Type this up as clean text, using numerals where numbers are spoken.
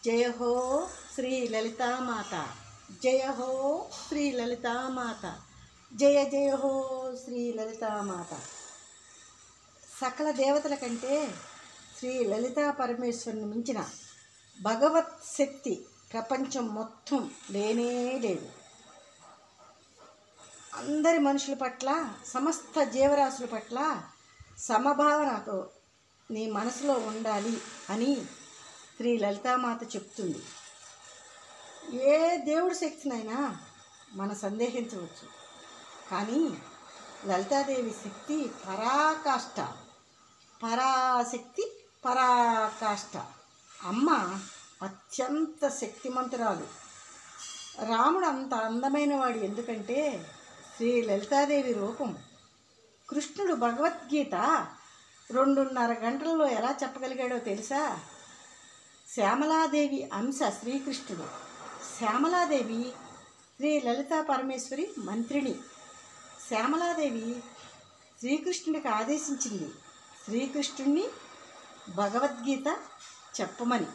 జయ హో శ్రీ లలితామాత, జయ హో శ్రీ లలితామాత, జయ జయ హో శ్రీ లలితామాత. సకల దేవతల కంటే శ్రీ లలితా పరమేశ్వరుని మించిన భగవత్ శక్తి ప్రపంచం మొత్తం లేనే లేదు. అందరి మనుషుల పట్ల, సమస్త జీవరాశుల పట్ల సమభావనతో నీ మనసులో ఉండాలి అని శ్రీ లలితామాత చెప్తుంది. ఏ దేవుడి శక్తినైనా మనం సందేహించవచ్చు, కానీ లలితాదేవి శక్తి పరాకాష్ట, పరాశక్తి పరాకాష్ట. అమ్మ అత్యంత శక్తిమంతురాలు. రాముడు అంత అందమైన వాడు ఎందుకంటే శ్రీ లలితాదేవి రూపం. కృష్ణుడు భగవద్గీత 2.5 గంటల్లో ఎలా చెప్పగలిగాడో తెలుసా? శ్యామలాదేవి అంశ శ్రీకృష్ణుడు. శ్యామలాదేవి శ్రీ లలితా పరమేశ్వరి మంత్రిని. శ్యామలాదేవి శ్రీకృష్ణుడికి ఆదేశించింది శ్రీకృష్ణుడిని భగవద్గీత చెప్పమని.